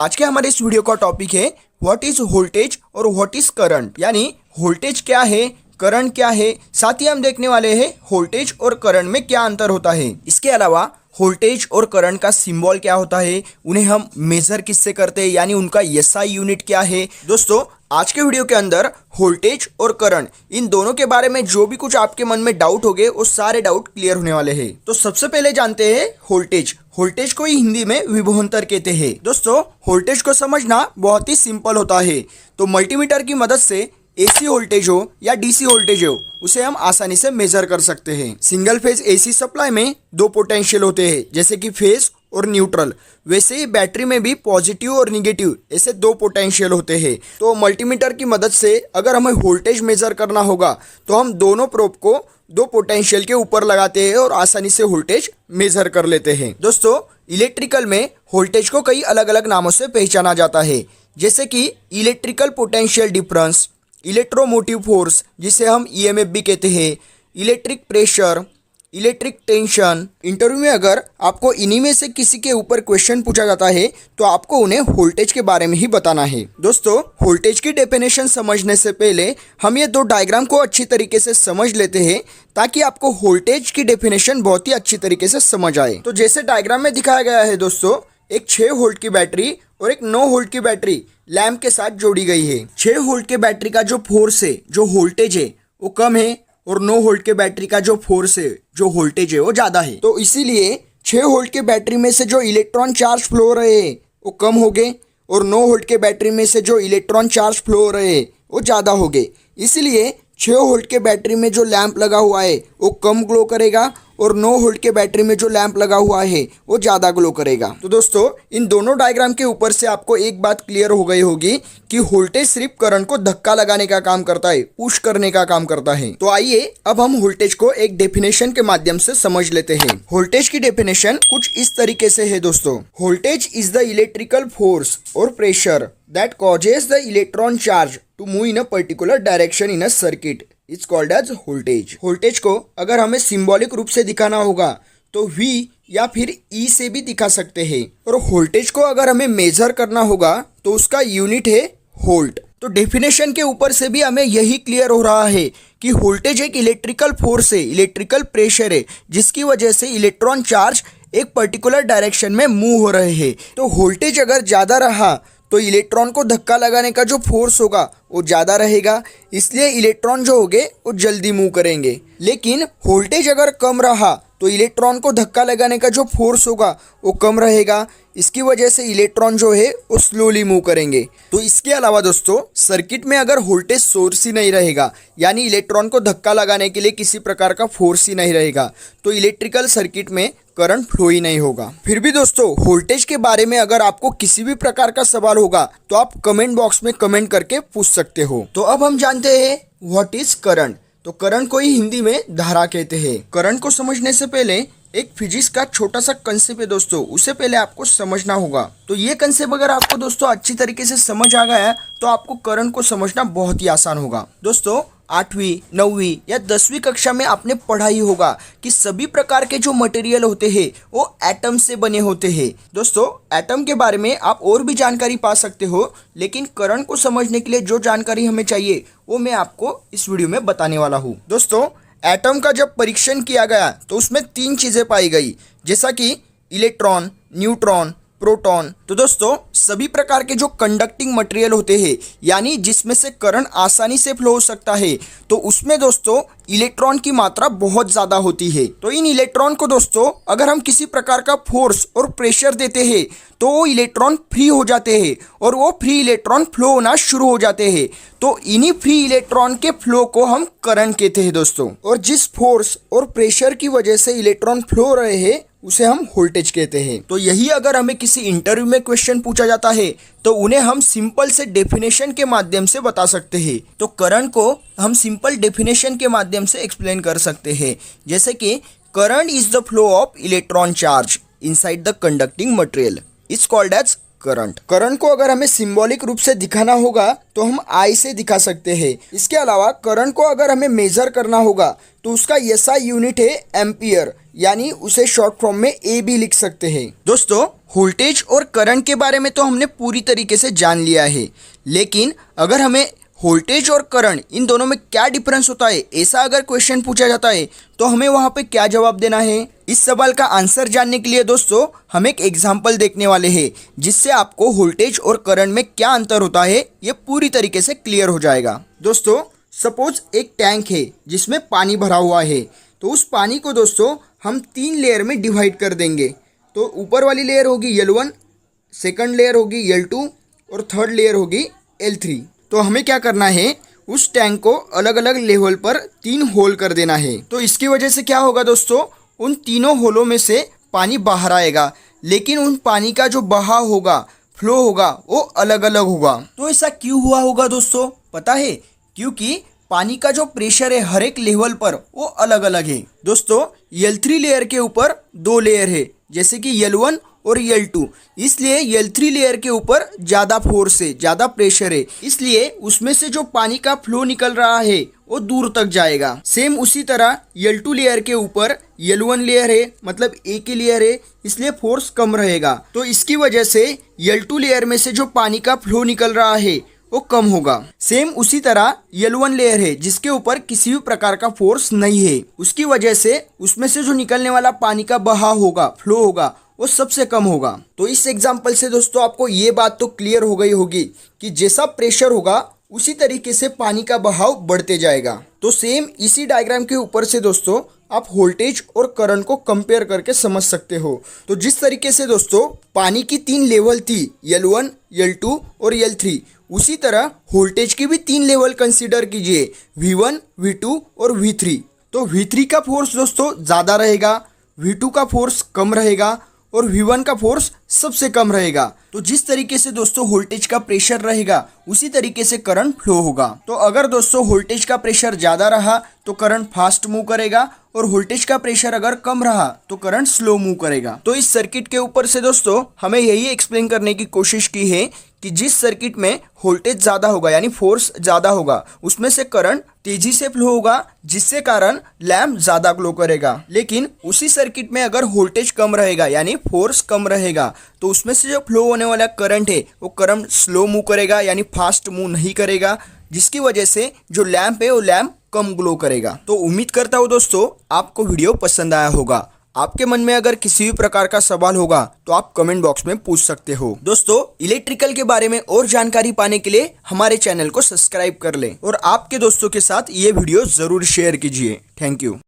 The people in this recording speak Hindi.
आज के हमारे इस वीडियो का टॉपिक है व्हाट इज वोल्टेज और व्हाट इज करंट, यानी वोल्टेज क्या है, करंट क्या है। साथ ही हम देखने वाले हैं वोल्टेज और करंट में क्या अंतर होता है। इसके अलावा वोल्टेज और करंट का सिंबल क्या होता है, उन्हें हम मेजर किससे करते हैं, यानी उनका एसआई यूनिट क्या है। दोस्तों आज के वीडियो के अंदर वोल्टेज और करंट इन दोनों के बारे में जो भी कुछ आपके मन में डाउट हो गए वो सारे डाउट क्लियर होने वाले हैं। तो सबसे पहले जानते हैं वोल्टेज। वोल्टेज को ही हिंदी में विभवांतर कहते हैं। दोस्तों वोल्टेज को समझना बहुत ही सिंपल होता है। तो मल्टीमीटर की मदद से एसी वोल्टेज हो या डीसी वोल्टेज हो उसे हम आसानी से मेजर कर सकते हैं। सिंगल फेज एसी सप्लाई में दो पोटेंशियल होते हैं, जैसे कि फेज और न्यूट्रल। वैसे ही बैटरी में भी पॉजिटिव और निगेटिव ऐसे दो पोटेंशियल होते हैं। तो मल्टीमीटर की मदद से अगर हमें वोल्टेज मेजर करना होगा तो हम दोनों प्रोब को दो पोटेंशियल के ऊपर लगाते हैं और आसानी से वोल्टेज मेजर कर लेते हैं। दोस्तों इलेक्ट्रिकल में वोल्टेज को कई अलग अलग नामों से पहचाना जाता है, जैसे कि electrical potential difference, electromotive force जिसे हम ईएमएफ भी कहते हैं, electric pressure, electric tension. Interview में अगर आपको इन्हीं में से किसी के ऊपर क्वेश्चन पूछा जाता है तो आपको उन्हें वोल्टेज के बारे में ही बताना है। दोस्तों वोल्टेज की डेफिनेशन समझने से पहले हम ये दो डायग्राम को अच्छी तरीके से समझ लेते हैं ताकि आपको वोल्टेज की डेफिनेशन बहुत ही अच्छी तरीके से समझ आए। तो जैसे डायग्राम में दिखाया गया है दोस्तों, एक 6 वोल्ट की बैटरी और एक 9 वोल्ट की बैटरी लैंप के साथ जोड़ी गई है। 6 वोल्ट के बैटरी का जो फोर्स है, जो वोल्टेज है वो कम है, और 9 वोल्ट के बैटरी का जो फोर्स है, जो वोल्टेज है वो ज्यादा है। तो इसीलिए 6 वोल्ट के बैटरी में से जो इलेक्ट्रॉन चार्ज फ्लो हो रहे हैं वो कम हो गए, और 9 वोल्ट के बैटरी में से जो इलेक्ट्रॉन चार्ज फ्लो हो रहे हैं वो ज्यादा हो गए। इसलिए 6 वोल्ट के बैटरी में जो लैंप लगा हुआ है वो कम ग्लो करेगा, और 9 वोल्ट के बैटरी में जो लैंप लगा हुआ है वो ज़्यादा ग्लो करेगा। तो दोस्तों इन दोनों डायग्राम के ऊपर से आपको एक बात क्लियर हो गई होगी कि वोल्टेज सिर्फ करंट को धक्का लगाने का काम करता है, पुश करने का काम करता है। तो आइए अब हम वोल्टेज को एक डेफिनेशन के माध्यम से समझ लेते हैं। वोल्टेज की डेफिनेशन कुछ इस तरीके से है दोस्तों। Voltage is the electrical force और pressure that causes the electron charge to move in a particular direction in a circuit it's called as voltage. Voltage को अगर हमें सिंबॉलिक रूप से दिखाना होगा तो V या फिर E से भी दिखा सकते हैं, और वोल्टेज को अगर हमें मेजर करना होगा तो उसका यूनिट है वोल्ट। तो डेफिनेशन के ऊपर से भी हमें यही क्लियर हो रहा है कि वोल्टेज एक इलेक्ट्रिकल फोर्स है, इलेक्ट्रिकल प्रेशर है, जिसकी वजह से इलेक्ट्रॉन चार्ज एक पर्टिकुलर डायरेक्शन में मूव हो रहे हैं। तो वोल्टेज अगर ज़्यादा रहा तो इलेक्ट्रॉन को धक्का लगाने का जो फोर्स होगा वो ज़्यादा रहेगा, इसलिए इलेक्ट्रॉन जो होंगे वो जल्दी मूव करेंगे। लेकिन वोल्टेज अगर कम रहा तो इलेक्ट्रॉन को धक्का लगाने का जो फोर्स होगा वो कम रहेगा, इसकी वजह से इलेक्ट्रॉन जो है वो स्लोली मूव करेंगे। तो इसके अलावा दोस्तों सर्किट में अगर वोल्टेज सोर्स ही नहीं रहेगा, यानी इलेक्ट्रॉन को धक्का लगाने के लिए किसी प्रकार का फोर्स ही नहीं रहेगा, तो इलेक्ट्रिकल सर्किट में करंट फ्लो ही नहीं होगा। फिर भी दोस्तों वोल्टेज के बारे में अगर आपको किसी भी प्रकार का सवाल होगा तो आप कमेंट बॉक्स में कमेंट करके पूछ सकते हो। तो अब हम जानते हैं व्हाट इज करंट। तो करंट को ही हिंदी में धारा कहते हैं। करंट को समझने से पहले एक फिजिक्स का छोटा सा कंसेप्ट है दोस्तों, उसे पहले आपको समझना होगा। तो ये कंसेप्ट अगर आपको दोस्तों अच्छी तरीके से समझ आ गया तो आपको करंट को समझना बहुत ही आसान होगा। दोस्तों 8वीं 9वीं या 10वीं कक्षा में आपने पढ़ा ही होगा कि सभी प्रकार के जो मटेरियल होते हैं वो एटम से बने होते हैं। दोस्तों एटम के बारे में आप और भी जानकारी पा सकते हो, लेकिन करंट को समझने के लिए जो जानकारी हमें चाहिए वो मैं आपको इस वीडियो में बताने वाला हूँ। दोस्तों एटम का जब परीक्षण किया गया तो उसमें 3 चीज़ें पाई गई, जैसा कि इलेक्ट्रॉन, न्यूट्रॉन, प्रोटॉन। तो दोस्तों सभी प्रकार के जो कंडक्टिंग मटेरियल होते हैं, यानी जिसमें से करंट आसानी से फ्लो हो सकता है, तो उसमें दोस्तों इलेक्ट्रॉन की मात्रा बहुत ज़्यादा होती है। तो इन इलेक्ट्रॉन को दोस्तों अगर हम किसी प्रकार का फोर्स और प्रेशर देते हैं तो वो इलेक्ट्रॉन फ्री हो जाते हैं और वो फ्री इलेक्ट्रॉन फ्लो होना शुरू हो जाते हैं। तो इन्हीं फ्री इलेक्ट्रॉन के फ्लो को हम करंट कहते हैं दोस्तों। और जिस फोर्स और प्रेशर की वजह से इलेक्ट्रॉन फ्लो हो रहे हैं उसे हम वोल्टेज कहते हैं। तो यही अगर हमें किसी इंटरव्यू में क्वेश्चन पूछा जाता है तो उन्हें हम सिंपल से डेफिनेशन के माध्यम से बता सकते हैं। तो करंट को हम सिंपल डेफिनेशन के माध्यम से एक्सप्लेन कर सकते हैं, जैसे कि current is the flow of electron charge inside the conducting material it's called as current. Current को अगर हमें सिंबॉलिक रूप से दिखाना होगा तो हम आई से दिखा सकते हैं। इसके अलावा करंट को अगर हमें मेजर करना होगा तो उसका एसआई यूनिट है एम्पियर, यानी उसे शॉर्ट फॉर्म में ए भी लिख सकते हैं। दोस्तों, वोल्टेज और करंट के बारे में तो हमने पूरी तरीके से जान लिया है, लेकिन अगर हमें वोल्टेज और करंट इन दोनों में क्या डिफरेंस होता है, ऐसा अगर क्वेश्चन पूछा जाता है तो हमें वहाँ पे क्या जवाब देना है? इस सवाल का आंसर जानने के लिए दोस्तों हम एक एग्जाम्पल देखने वाले हैं, जिससे आपको वोल्टेज और करंट में क्या अंतर होता है ये पूरी तरीके से क्लियर हो जाएगा। दोस्तों, सपोज एक टैंक है जिसमें पानी भरा हुआ है, तो उस पानी को दोस्तों हम 3 लेयर में डिवाइड कर देंगे। तो ऊपर वाली लेयर होगी L1, सेकंड लेयर होगी L2 और थर्ड लेयर होगी L3। तो हमें क्या करना है, उस टैंक को अलग अलग लेवल पर 3 होल कर देना है। तो इसकी वजह से क्या होगा दोस्तों, उन तीनों होलों में से पानी बाहर आएगा, लेकिन उन पानी का जो बहाव होगा, फ्लो होगा, वो अलग अलग होगा। तो ऐसा क्यों हुआ होगा दोस्तों, पता है? क्योंकि पानी का जो प्रेशर है हर एक लेवल पर वो अलग अलग है। दोस्तों, L3 लेयर के ऊपर 2 लेयर है, जैसे कि L1 और L2, इसलिए L3 लेयर के ऊपर ज़्यादा फोर्स है, ज़्यादा प्रेशर है, इसलिए उसमें से जो पानी का फ्लो निकल रहा है वो दूर तक जाएगा। सेम उसी तरह L2 लेयर के ऊपर L1 लेयर है, मतलब एक ही लेयर है, इसलिए फोर्स कम रहेगा। तो इसकी वजह से L2 लेयर में से जो पानी का फ्लो निकल रहा है वो कम होगा। सेम उसी तरह L1 लेयर है जिसके ऊपर किसी भी प्रकार का फोर्स नहीं है, उसकी वजह से उसमें से जो निकलने वाला पानी का बहाव होगा, फ्लो होगा, वो सबसे कम होगा। तो इस एग्जाम्पल से दोस्तों आपको ये बात तो क्लियर हो गई होगी कि जैसा प्रेशर होगा उसी तरीके से पानी का बहाव बढ़ते जाएगा। तो सेम इसी डायग्राम के ऊपर से दोस्तों आप वोल्टेज और करंट को कंपेयर करके समझ सकते हो। तो जिस तरीके से दोस्तों पानी की 3 लेवल थी, L1, L2 और L3, उसी तरह वोल्टेज की भी 3 लेवल कंसीडर कीजिए, V1, V2 और V3। तो V3 का फोर्स दोस्तों ज़्यादा रहेगा, V2 का फोर्स कम रहेगा और V1 का फोर्स सबसे कम रहेगा। तो जिस तरीके से दोस्तों वोल्टेज का प्रेशर रहेगा उसी तरीके से करंट फ्लो होगा। तो अगर दोस्तों वोल्टेज का प्रेशर ज़्यादा रहा तो करंट फास्ट मूव करेगा, और वोल्टेज का प्रेशर अगर कम रहा तो करंट स्लो मूव करेगा। तो इस सर्किट के ऊपर से दोस्तों हमें यही एक्सप्लेन करने की कोशिश की है कि जिस सर्किट में वोल्टेज ज़्यादा होगा यानी फोर्स ज़्यादा होगा, उसमें से करंट तेजी से फ्लो होगा, जिससे कारण लैम्प ज़्यादा ग्लो करेगा। लेकिन उसी सर्किट में अगर वोल्टेज कम रहेगा यानी फोर्स कम रहेगा, तो उसमें से जो फ्लो होने वाला करंट है वो करंट स्लो मूव करेगा, यानी फास्ट मूव नहीं करेगा, जिसकी वजह से जो लैम्प है वो लैम्प कम ग्लो करेगा। तो उम्मीद करता हूँ दोस्तों आपको वीडियो पसंद आया होगा। आपके मन में अगर किसी भी प्रकार का सवाल होगा तो आप कमेंट बॉक्स में पूछ सकते हो। दोस्तों, इलेक्ट्रिकल के बारे में और जानकारी पाने के लिए हमारे चैनल को सब्सक्राइब कर लें और आपके दोस्तों के साथ ये वीडियो जरूर शेयर कीजिए। Thank you.